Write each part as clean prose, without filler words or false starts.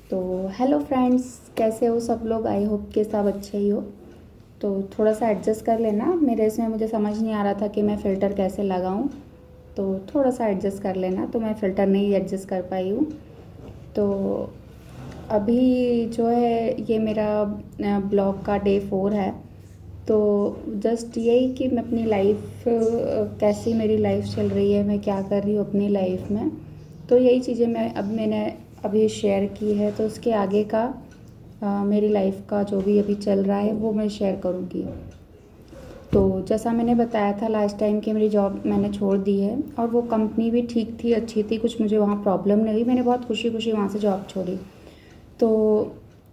तो hello friends, कैसे हो सब लोग। आई होप कि सब अच्छे ही हो। तो थोड़ा सा एडजस्ट कर लेना, मेरे इसमें मुझे समझ नहीं आ रहा था कि मैं फ़िल्टर कैसे लगाऊं। तो थोड़ा सा एडजस्ट कर लेना, तो मैं फ़िल्टर नहीं एडजस्ट कर पाई हूँ। तो अभी जो है ये मेरा ब्लॉग का डे 4 है। तो जस्ट यही कि मैं अपनी लाइफ कैसी मेरी लाइफ चल रही है, मैं क्या कर रही हूँ अपनी लाइफ में। तो यही चीज़ें मैंने अभी शेयर की है। तो उसके आगे का मेरी लाइफ का जो भी अभी चल रहा है वो मैं शेयर करूँगी। तो जैसा मैंने बताया था लास्ट टाइम कि मेरी जॉब मैंने छोड़ दी है, और वो कंपनी भी ठीक थी, अच्छी थी, कुछ मुझे वहाँ प्रॉब्लम नहीं हुई। मैंने बहुत खुशी खुशी वहाँ से जॉब छोड़ी। तो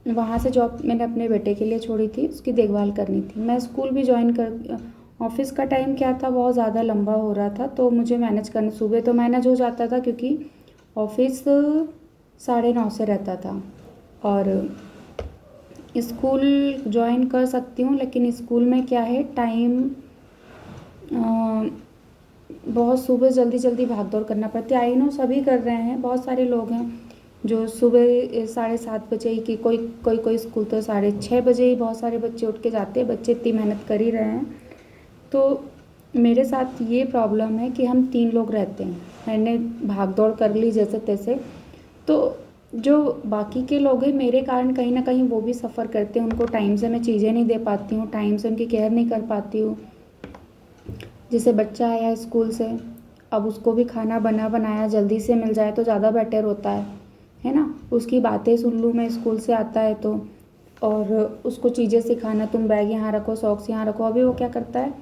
वहाँ से जॉब मैंने अपने बेटे के लिए छोड़ी थी, उसकी देखभाल करनी थी। मैं स्कूल भी ज्वाइन कर ऑफ़िस का टाइम क्या था, बहुत ज़्यादा लंबा हो रहा था, तो मुझे मैनेज करना सुबह तो मैनेज हो जाता था क्योंकि ऑफ़िस 9:30 से रहता था। और स्कूल ज्वाइन कर सकती हूँ, लेकिन स्कूल में क्या है टाइम बहुत सुबह जल्दी जल्दी भाग दौड़ करना पड़ती है। आई नो सभी कर रहे हैं, बहुत सारे लोग हैं जो सुबह 7:30 बजे ही कि कोई कोई कोई स्कूल तो 6:30 बजे ही बहुत सारे बच्चे उठ के जाते हैं। बच्चे इतनी मेहनत कर ही रहे हैं। तो मेरे साथ ये प्रॉब्लम है कि हम 3 लोग रहते हैं। मैंने भाग दौड़ कर ली जैसे तैसे। तो जो बाकी के लोग हैं मेरे कारण कहीं ना कहीं वो भी सफ़र करते हैं। उनको टाइम से मैं चीज़ें नहीं दे पाती हूँ, टाइम से उनकी केयर नहीं कर पाती हूँ। जैसे बच्चा आया स्कूल से, अब उसको भी खाना बना बनाया जल्दी से मिल जाए तो ज़्यादा बेटर होता है ना। उसकी बातें सुन लूँ मैं, स्कूल से आता है तो। और उसको चीज़ें सिखाना, तुम बैग यहाँ रखो, सॉक्स यहाँ रखो। अभी वो क्या करता है,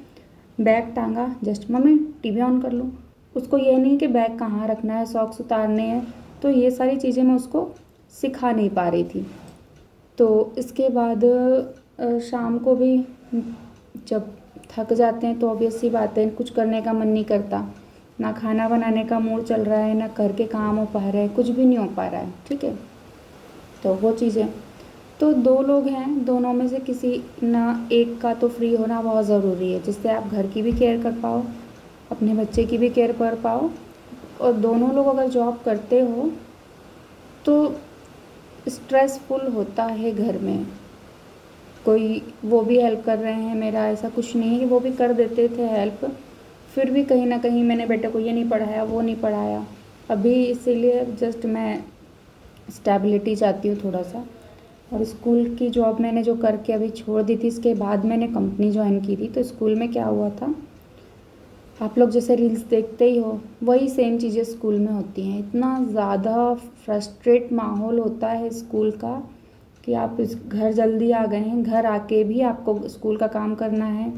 बैग टांगा, जस्ट मम्मी टीवी ऑन कर लूँ। उसको ये नहीं कि बैग कहाँ रखना है, सॉक्स उतारने हैं। तो ये सारी चीज़ें मैं उसको सिखा नहीं पा रही थी। तो इसके बाद शाम को भी जब थक जाते हैं तो ऑब्वियस सी बात है, कुछ करने का मन नहीं करता। ना खाना बनाने का मूड चल रहा है, ना घर के काम हो पा रहे हैं, कुछ भी नहीं हो पा रहा है। ठीक है, तो वो चीज़ें। तो 2 लोग हैं, दोनों में से किसी ना एक का तो फ्री होना बहुत ज़रूरी है, जिससे आप घर की भी केयर कर पाओ, अपने बच्चे की भी केयर कर पाओ। और दोनों लोग अगर जॉब करते हो तो स्ट्रेसफुल होता है घर में। कोई वो भी हेल्प कर रहे हैं, मेरा ऐसा कुछ नहीं है कि वो भी कर देते थे हेल्प। फिर भी कहीं ना कहीं मैंने बेटे को ये नहीं पढ़ाया, वो नहीं पढ़ाया अभी, इसीलिए जस्ट मैं स्टेबिलिटी चाहती हूँ थोड़ा सा। और स्कूल की जॉब मैंने जो करके अभी छोड़ दी थी, इसके बाद मैंने कंपनी ज्वाइन की थी। तो स्कूल में क्या हुआ था, आप लोग जैसे रील्स देखते ही हो, वही सेम चीज़ें स्कूल में होती हैं। इतना ज़्यादा फ्रस्ट्रेट माहौल होता है स्कूल का कि आप इस घर जल्दी आ गए हैं, घर आके भी आपको स्कूल का काम करना है।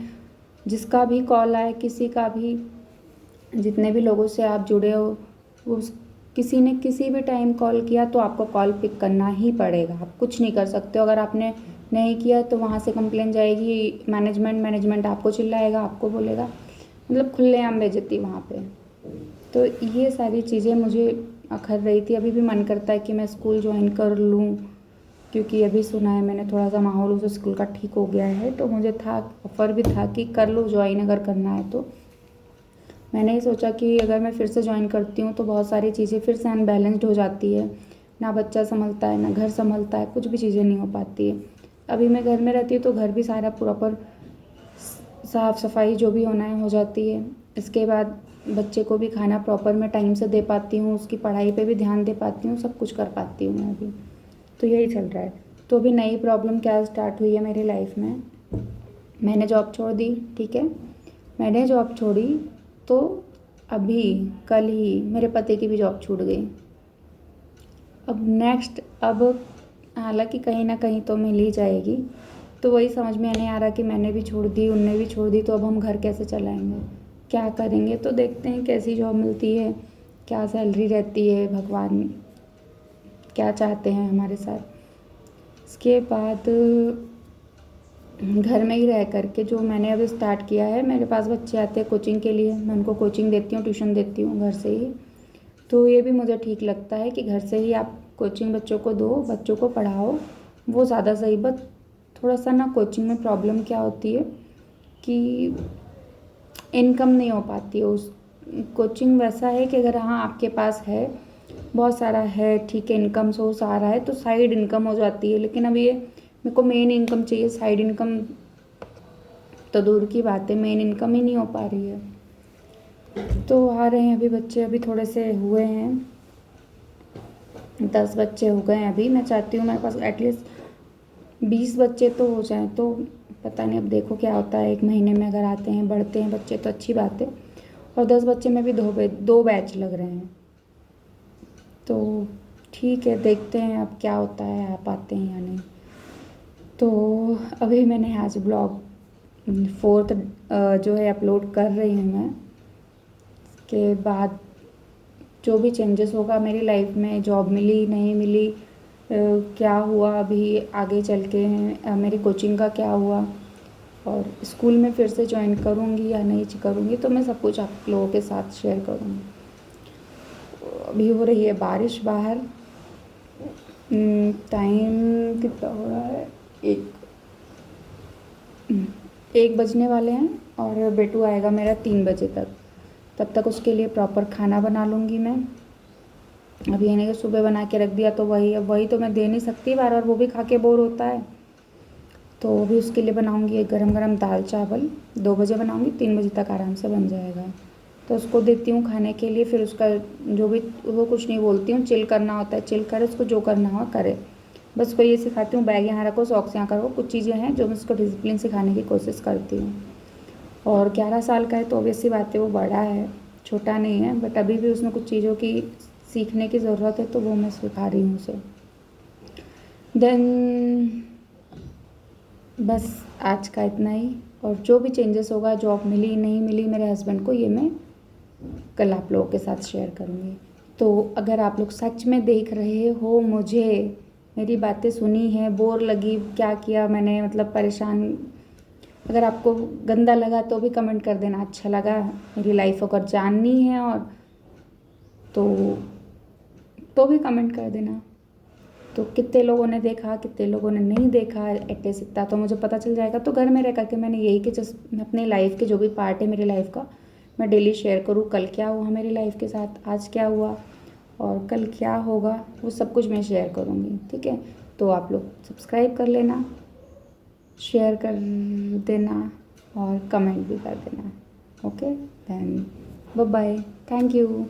जिसका भी कॉल आए, किसी का भी, जितने भी लोगों से आप जुड़े हो, वो किसी ने किसी भी टाइम कॉल किया तो आपको कॉल पिक करना ही पड़ेगा। आप कुछ नहीं कर सकते हो। अगर आपने नहीं किया तो वहाँ से कंप्लेन जाएगी मैनेजमेंट आपको चिल्लाएगा, आपको बोलेगा, मतलब खुलेआम बेइज्जती वहाँ पे। तो ये सारी चीज़ें मुझे अखर रही थी। अभी भी मन करता है कि मैं स्कूल ज्वाइन कर लूँ, क्योंकि अभी सुना है मैंने थोड़ा सा माहौल उस स्कूल का ठीक हो गया है। तो मुझे था, ऑफ़र भी था कि कर लो ज्वाइन अगर करना है तो। मैंने ही सोचा कि अगर मैं फिर से ज्वाइन करती हूँ तो बहुत सारी चीज़ें फिर से अनबैलेंस्ड हो जाती है। ना बच्चा संभलता है, ना घर संभलता है, कुछ भी चीज़ें नहीं हो पाती है। अभी मैं घर में रहती हूँ तो घर भी सारा प्रॉपर साफ़ सफाई जो भी होना है हो जाती है। इसके बाद बच्चे को भी खाना प्रॉपर मैं टाइम से दे पाती हूँ, उसकी पढ़ाई पे भी ध्यान दे पाती हूँ, सब कुछ कर पाती हूँ मैं अभी। तो यही चल रहा है। तो अभी नई प्रॉब्लम क्या स्टार्ट हुई है मेरी लाइफ में। मैंने जॉब छोड़ दी, ठीक है। मैंने जॉब छोड़ी तो अभी कल ही मेरे पति की भी जॉब छूट गई। अब हालांकि कहीं ना कहीं तो मिल ही जाएगी। तो वही समझ में नहीं आ रहा कि मैंने भी छोड़ दी, उनने भी छोड़ दी, तो अब हम घर कैसे चलाएंगे, क्या करेंगे। तो देखते हैं कैसी जॉब मिलती है, क्या सैलरी रहती है, भगवान क्या चाहते हैं हमारे साथ। इसके बाद घर में ही रह करके जो मैंने अभी स्टार्ट किया है, मेरे पास बच्चे आते हैं कोचिंग के लिए, मैं उनको कोचिंग देती हूँ, ट्यूशन देती हूँ घर से ही। तो ये भी मुझे ठीक लगता है कि घर से ही आप कोचिंग बच्चों को दो, बच्चों को पढ़ाओ, वो ज़्यादा सही। बट थोड़ा सा ना कोचिंग में प्रॉब्लम क्या होती है कि इनकम नहीं हो पाती है। उस कोचिंग वैसा है कि अगर हाँ आपके पास है, बहुत सारा है, ठीक है, इनकम सोर्स आ रहा है तो साइड इनकम हो जाती है, लेकिन अब ये मेरे को मेन इनकम चाहिए, साइड इनकम तो दूर की बात है, मेन इनकम ही नहीं हो पा रही है। तो आ रहे हैं अभी बच्चे, अभी थोड़े से हुए हैं, 10 बच्चे हो गए हैं अभी। मैं चाहती हूँ मेरे पास एटलीस्ट 20 बच्चे तो हो जाएं, तो पता नहीं अब देखो क्या होता है। 1 महीने में अगर आते हैं, बढ़ते हैं बच्चे तो अच्छी बात है, और 10 बच्चे में भी 2 बैच लग रहे हैं, तो ठीक है, देखते हैं अब क्या होता है, आप आते हैं या नहीं। तो अभी मैंने आज ब्लॉग 4th जो है अपलोड कर रही हूँ मैं। के बाद जो भी चेंजेस होगा मेरी लाइफ में, जॉब मिली नहीं मिली, क्या हुआ अभी आगे चल के, मेरी कोचिंग का क्या हुआ, और स्कूल में फिर से ज्वाइन करूँगी या नहीं करूँगी, तो मैं सब कुछ आप लोगों के साथ शेयर करूँगी। अभी हो रही है बारिश बाहर, टाइम कितना हो रहा है, 1 बजने वाले हैं, और बेटू आएगा मेरा 3 बजे तक। तब तक उसके लिए प्रॉपर खाना बना लूँगी मैं। अब ये नहीं कि सुबह बना के रख दिया तो वही, अब वही तो मैं दे नहीं सकती बार बार, वो भी खा के बोर होता है। तो अभी उसके लिए बनाऊँगी एक गरम गरम दाल चावल, 2 बजे बनाऊँगी, 3 बजे तक आराम से बन जाएगा। तो उसको देती हूँ खाने के लिए, फिर उसका जो भी, वो कुछ नहीं बोलती हूँ, चिल करना होता है चिल करे, उसको जो करना हो करे, बस उसको ये सिखाती हूँ बैग यहाँ रखो, सॉक्स यहाँ करो। कुछ चीज़ें हैं जो मैं उसको डिसिप्लिन सिखाने की कोशिश करती हूँ। और 11 साल का है तो ऑब्वियस सी बात है, वो बड़ा है, छोटा नहीं है, बट अभी भी उसमें कुछ चीज़ों की सीखने की ज़रूरत है, तो वो मैं सिखा रही हूँ उसे। देन बस आज का इतना ही, और जो भी चेंजेस होगा, जॉब मिली नहीं मिली मेरे हस्बैंड को, ये मैं कल आप लोगों के साथ शेयर करूँगी। तो अगर आप लोग सच में देख रहे हो मुझे, मेरी बातें सुनी है, बोर लगी, क्या किया मैंने, मतलब परेशान, अगर आपको गंदा लगा तो भी कमेंट कर देना, अच्छा लगा, मेरी लाइफ अगर जाननी है और तो भी कमेंट कर देना। तो कितने लोगों ने देखा, कितने लोगों ने नहीं देखा, एटलीस्ट इतना तो मुझे पता चल जाएगा। तो घर में रह करके मैंने यही कि जस्ट मैं अपनी लाइफ के जो भी पार्ट है मेरी लाइफ का, मैं डेली शेयर करूँ, कल क्या हुआ मेरी लाइफ के साथ, आज क्या हुआ और कल क्या होगा, वो सब कुछ मैं शेयर करूँगी, ठीक है। तो आप लोग सब्सक्राइब कर लेना, शेयर कर देना और कमेंट भी कर देना। Okay, then bye bye, thank you.